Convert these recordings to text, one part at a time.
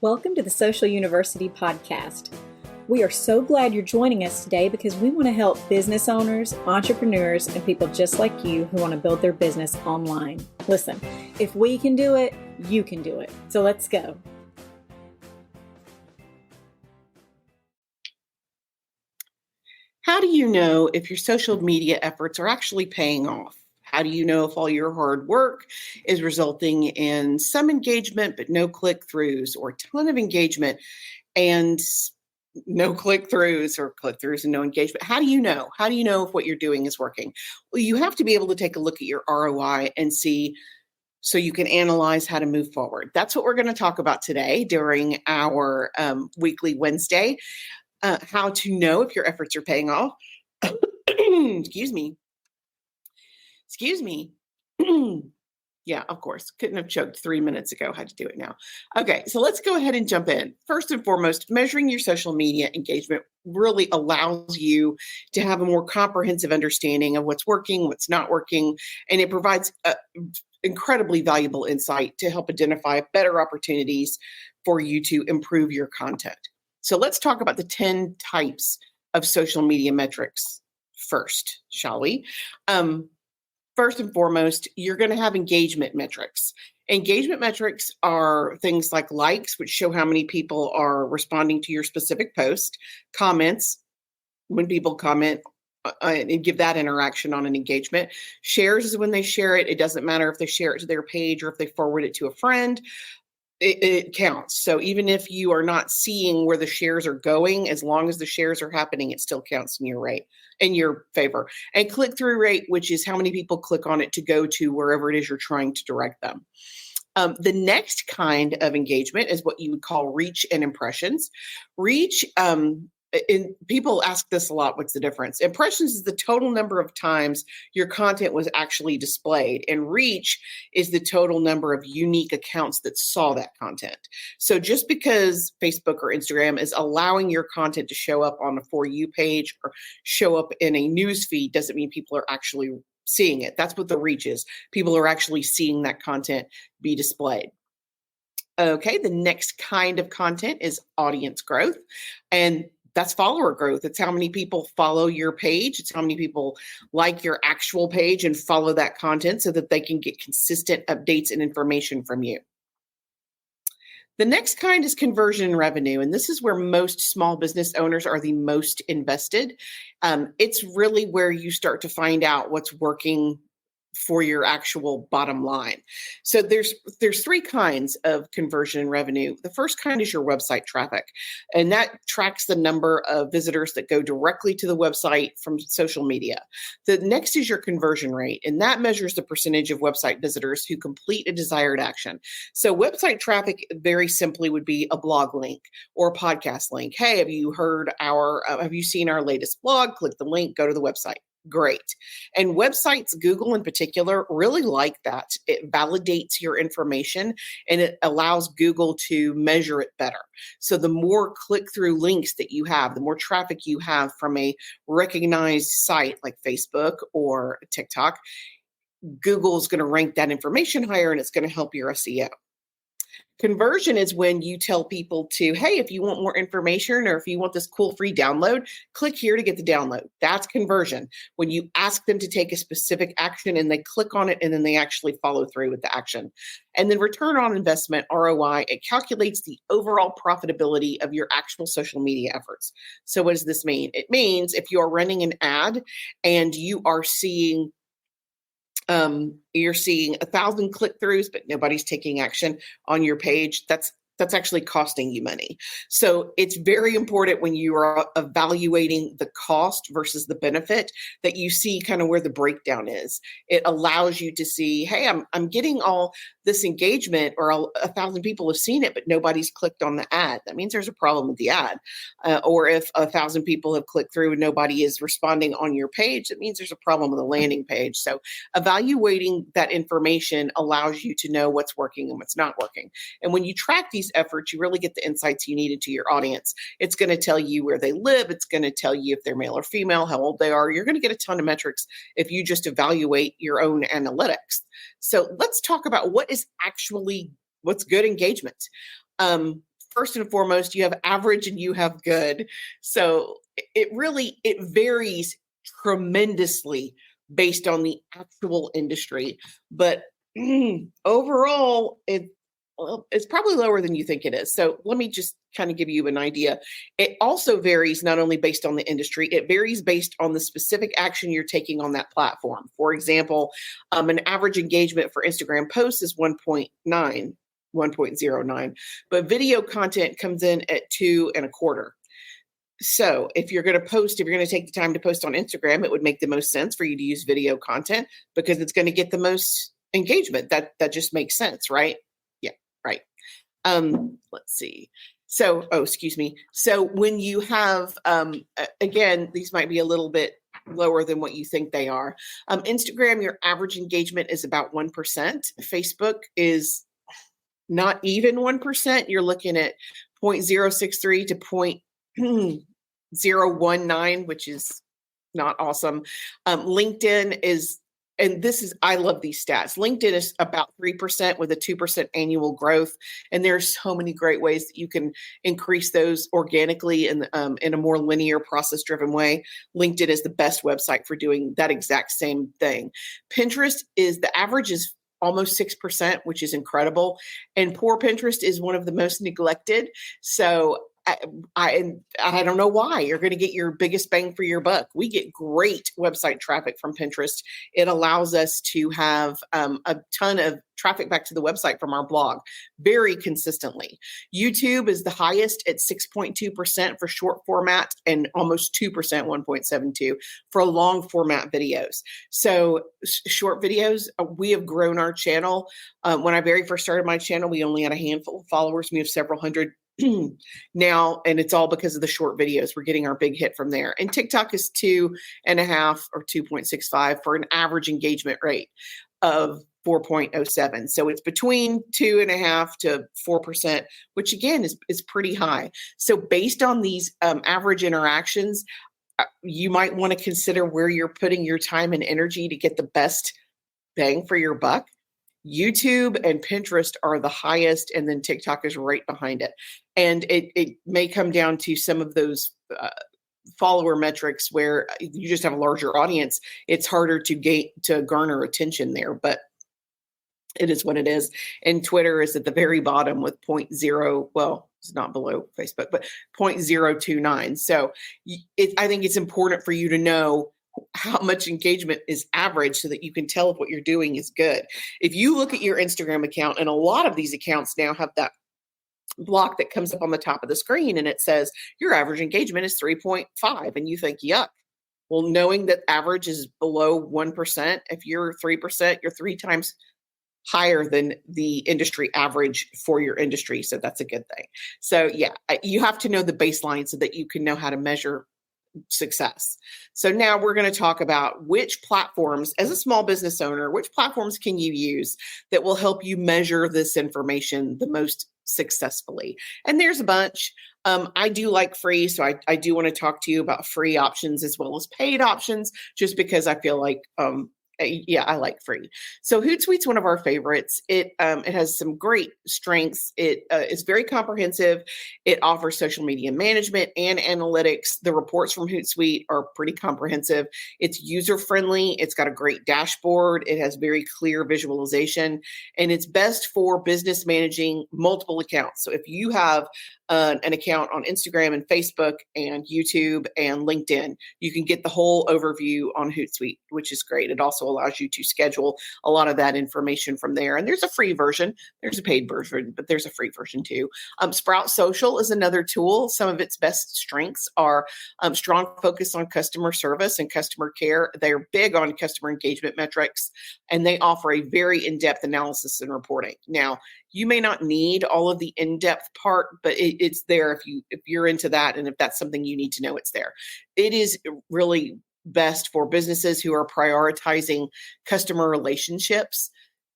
Welcome to the Social University podcast. We are so glad you're joining us today because we want to help business owners, entrepreneurs, and people just like you who want to build their business online. Listen, if we can do it, you can do it. So let's go. How do you know if your social media efforts are actually paying off? How do you know if all your hard work is resulting in some engagement but no click-throughs, or a ton of engagement and no click-throughs, or click-throughs and no engagement? How do you know? How do you know if what you're doing is working? Well, you have to be able to take a look at your ROI and see so you can analyze how to move forward. That's what we're going to talk about today during our weekly Wednesday. How to know if your efforts are paying off. Excuse me. Yeah, of course. Couldn't have choked 3 minutes ago. Had to do it now. Okay, so let's go ahead and jump in. First and foremost, measuring your social media engagement really allows you to have a more comprehensive understanding of what's working, what's not working, and it provides incredibly valuable insight to help identify better opportunities for you to improve your content. So let's talk about the 10 types of social media metrics first, shall we? First and foremost, you're going to have engagement metrics. Engagement metrics are things like likes, which show how many people are responding to your specific post, comments, when people comment and give that interaction on an engagement. Shares is when they share it. It doesn't matter if they share it to their page or if they forward it to a friend. It counts. So even if you are not seeing where the shares are going, as long as the shares are happening, it still counts in your favor. And click-through rate, which is how many people click on it to go to wherever it is you're trying to direct them. The next kind of engagement is what you would call reach and impressions. Reach, and people ask this a lot, what's the difference? Impressions is the total number of times your content was actually displayed, and reach is the total number of unique accounts that saw that content. So just because Facebook or Instagram is allowing your content to show up on a For You page or show up in a news feed doesn't mean people are actually seeing it. That's what the reach is. People are actually seeing that content be displayed. Okay, the next kind of content is audience growth, and that's follower growth. It's how many people follow your page. It's how many people like your actual page and follow that content so that they can get consistent updates and information from you. The next kind is conversion revenue, and this is where most small business owners are the most invested. It's really where you start to find out what's working for your actual bottom line. So there's three kinds of conversion revenue. The first kind is your website traffic, and that tracks the number of visitors that go directly to the website from social media. The next is your conversion rate, and that measures the percentage of website visitors who complete a desired action. So website traffic very simply would be a blog link or a podcast link. Hey, have you seen our latest blog? Click the link, go to the website. Great. And websites, Google in particular, really like that. It validates your information and it allows Google to measure it better. So the more click-through links that you have, the more traffic you have from a recognized site like Facebook or TikTok, Google is going to rank that information higher and it's going to help your SEO. Conversion is when you tell people to, hey, if you want more information or if you want this cool free download, click here to get the download. That's conversion. When you ask them to take a specific action and they click on it and then they actually follow through with the action. And then return on investment, ROI, it calculates the overall profitability of your actual social media efforts. So what does this mean? It means if you are running an ad and you are seeing you're seeing 1,000 click-throughs, but nobody's taking action on your page, that's actually costing you money. So it's very important when you are evaluating the cost versus the benefit that you see kind of where the breakdown is. It allows you to see, hey, I'm getting all this engagement, or 1,000 people have seen it, but nobody's clicked on the ad. That means there's a problem with the ad. Or if 1,000 people have clicked through and nobody is responding on your page, it means there's a problem with the landing page. So evaluating that information allows you to know what's working and what's not working. And when you track these efforts, you really get the insights you need into your audience. It's going to tell you where they live. It's going to tell you if they're male or female, how old they are. You're going to get a ton of metrics if you just evaluate your own analytics. So let's talk about what's good engagement. first and foremost, you have average and you have good. So it varies tremendously based on the actual industry. But overall, it's probably lower than you think it is. So let me just kind of give you an idea. It also varies not only based on the industry, it varies based on the specific action you're taking on that platform. For example, an average engagement for Instagram posts is 1.09, but video content comes in at 2.25. So if you're going to take the time to post on Instagram, it would make the most sense for you to use video content because it's going to get the most engagement. That just makes sense, right? Yeah, right. Let's see. So, excuse me. So when you have, again, these might be a little bit lower than what you think they are. Instagram, your average engagement is about 1%. Facebook is not even 1%. You're looking at 0.063 to 0.019, which is not awesome. LinkedIn is, and I love these stats. LinkedIn is about 3% with a 2% annual growth. And there's so many great ways that you can increase those organically in a more linear, process-driven way. LinkedIn is the best website for doing that exact same thing. Pinterest the average is almost 6%, which is incredible. And poor Pinterest is one of the most neglected. So I don't know why. You're going to get your biggest bang for your buck. We get great website traffic from Pinterest. It allows us to have a ton of traffic back to the website from our blog very consistently. YouTube is the highest at 6.2% for short format and almost 2%, 1.72 for long format videos. So short videos, we have grown our channel. When I very first started my channel, we only had a handful of followers. We have several hundred now, and it's all because of the short videos. We're getting our big hit from there. And TikTok is 2.5 or 2.65 for an average engagement rate of 4.07. So it's between 2.5 to 4%, which again is pretty high. So based on these average interactions, you might want to consider where you're putting your time and energy to get the best bang for your buck. YouTube and Pinterest are the highest, and then TikTok is right behind it. And it may come down to some of those follower metrics where you just have a larger audience. It's harder to garner attention there, but it is what it is. And Twitter is at the very bottom with 0.0. Well, it's not below Facebook, but 0.029. So I think it's important for you to know how much engagement is average so that you can tell if what you're doing is good. If you look at your Instagram account, and a lot of these accounts now have that block that comes up on the top of the screen and it says your average engagement is 3.5, and you think, yuck. Well, knowing that average is below 1%, if you're 3%, you're 3 times higher than the industry average for your industry. So that's a good thing. So yeah, you have to know the baseline so that you can know how to measure success. So now we're going to talk about which platforms, as a small business owner, which platforms can you use that will help you measure this information the most successfully. And there's a bunch. I do like free, so I do want to talk to you about free options as well as paid options, just because I feel like I like free. So Hootsuite's one of our favorites. It has some great strengths. It is very comprehensive. It offers social media management and analytics. The reports from Hootsuite are pretty comprehensive. It's user friendly. It's got a great dashboard. It has very clear visualization, and it's best for business managing multiple accounts. So if you have an account on Instagram and Facebook and YouTube and LinkedIn, you can get the whole overview on Hootsuite, which is great. It also allows you to schedule a lot of that information from there. And there's a free version, there's a paid version, but there's a free version too. Sprout Social is another tool. Some of its best strengths are strong focus on customer service and customer care. They're big on customer engagement metrics, and they offer a very in-depth analysis and reporting. Now, you may not need all of the in-depth part, but it's there if you're into that, and if that's something you need to know, it's there. It is really best for businesses who are prioritizing customer relationships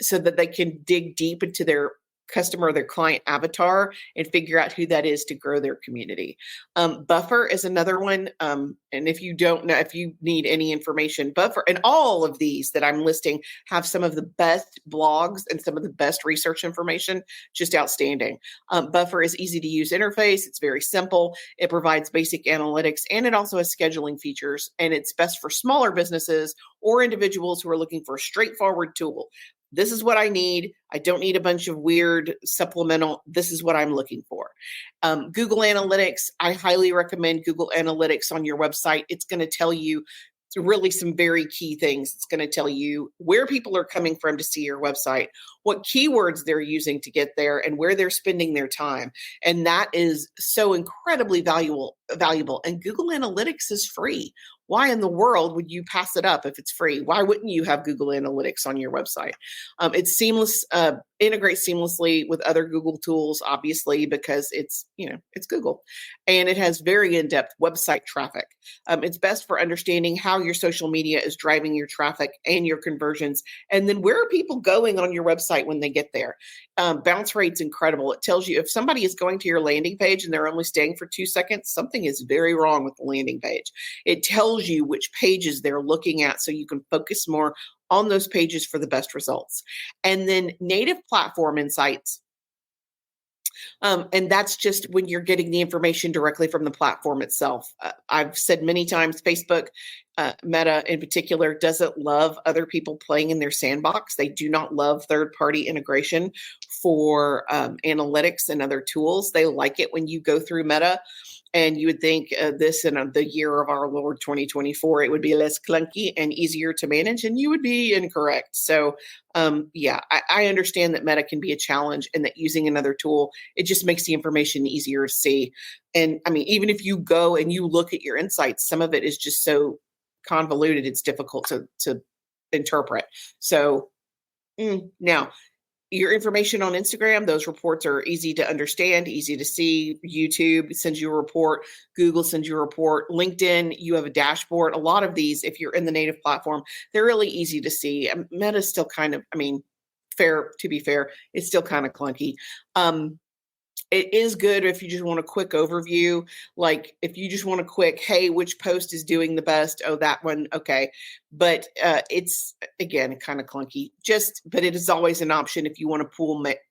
so that they can dig deep into their customer, their client avatar, and figure out who that is to grow their community. Buffer is another one. And if you don't know, if you need any information, Buffer and all of these that I'm listing have some of the best blogs and some of the best research information, just outstanding. Buffer is easy to use interface. It's very simple. It provides basic analytics, and it also has scheduling features, and it's best for smaller businesses or individuals who are looking for a straightforward tool. This is what I need. I don't need a bunch of weird supplemental. This is what I'm looking for. Google Analytics, I highly recommend Google Analytics on your website. It's going to tell you really some very key things. It's going to tell you where people are coming from to see your website, what keywords they're using to get there, and where they're spending their time. And that is so incredibly valuable. And Google Analytics is free. Why in the world would you pass it up if it's free? Why wouldn't you have Google Analytics on your website? It's seamless, integrates seamlessly with other Google tools, obviously, because it's Google. And it has very in-depth website traffic. It's best for understanding how your social media is driving your traffic and your conversions. And then where are people going on your website when they get there? Bounce rate's incredible. It tells you if somebody is going to your landing page and they're only staying for 2 seconds, something is very wrong with the landing page. It tells you which pages they're looking at so you can focus more on those pages for the best results. And then native platform insights. And that's just when you're getting the information directly from the platform itself. I've said many times, Facebook, Meta in particular, doesn't love other people playing in their sandbox. They do not love third-party integration for analytics and other tools. They like it when you go through Meta. And you would think this in the year of our Lord 2024, it would be less clunky and easier to manage, and you would be incorrect. So I understand that Meta can be a challenge and that using another tool, it just makes the information easier to see. And I mean, even if you go and you look at your insights, some of it is just so convoluted, it's difficult to interpret. So now, your information on Instagram, those reports are easy to understand, easy to see. YouTube sends you a report. Google sends you a report. LinkedIn, you have a dashboard. A lot of these, if you're in the native platform, they're really easy to see. Meta's still kind of, to be fair, it's still kind of clunky. It is good if you just want a quick overview, like if you just want a quick, hey, which post is doing the best? Oh, that one. Okay. But it's, again, kind of clunky, but it is always an option if you want to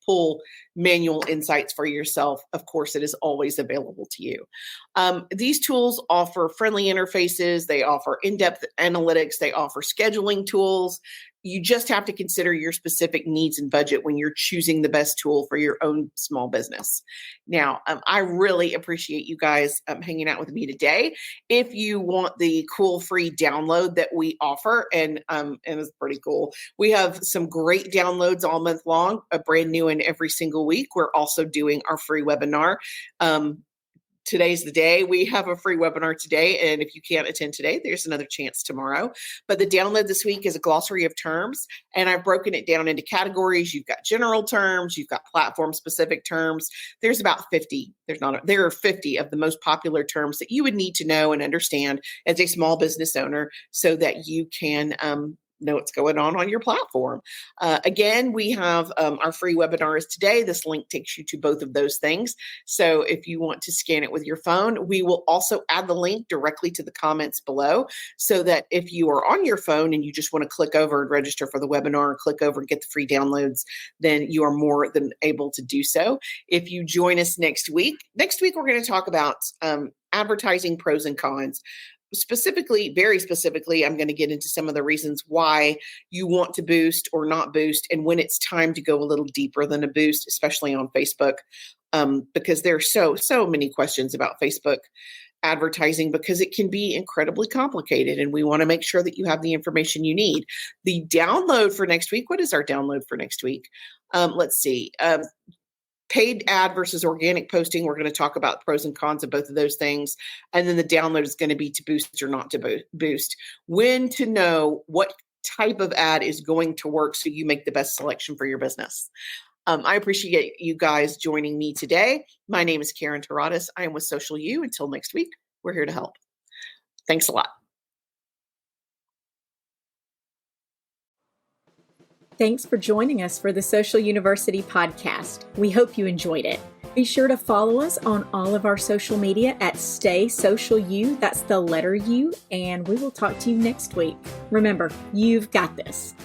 pull manual insights for yourself. Of course, it is always available to you. These tools offer friendly interfaces. They offer in-depth analytics. They offer scheduling tools. You just have to consider your specific needs and budget when you're choosing the best tool for your own small business. Now, I really appreciate you guys hanging out with me today. If you want the cool free download that we offer, and it's pretty cool, we have some great downloads all month long, a brand new one every single week. We're also doing our free webinar. Today's the day. We have a free webinar today, and if you can't attend today, there's another chance tomorrow. But the download this week is a glossary of terms, and I've broken it down into categories. You've got general terms, you've got platform-specific terms. There's about 50. There are 50 of the most popular terms that you would need to know and understand as a small business owner so that you can know what's going on your platform. Again, we have our free webinars today. This link takes you to both of those things. So if you want to scan it with your phone, we will also add the link directly to the comments below so that if you are on your phone and you just want to click over and register for the webinar or click over and get the free downloads, then you are more than able to do so. If you join us next week we're going to talk about advertising pros and cons. Very specifically, I'm going to get into some of the reasons why you want to boost or not boost and when it's time to go a little deeper than a boost, especially on Facebook, because there are so many questions about Facebook advertising because it can be incredibly complicated and we want to make sure that you have the information you need. The download for next week, what is our download for next week? Let's see. Paid ad versus organic posting. We're going to talk about pros and cons of both of those things. And then the download is going to be to boost or not to boost. When to know what type of ad is going to work so you make the best selection for your business. I appreciate you guys joining me today. My name is Karen Taradas. I am with Social U. Until next week, we're here to help. Thanks a lot. Thanks for joining us for the Social University podcast. We hope you enjoyed it. Be sure to follow us on all of our social media at Stay Social U. That's the letter U. And we will talk to you next week. Remember, you've got this.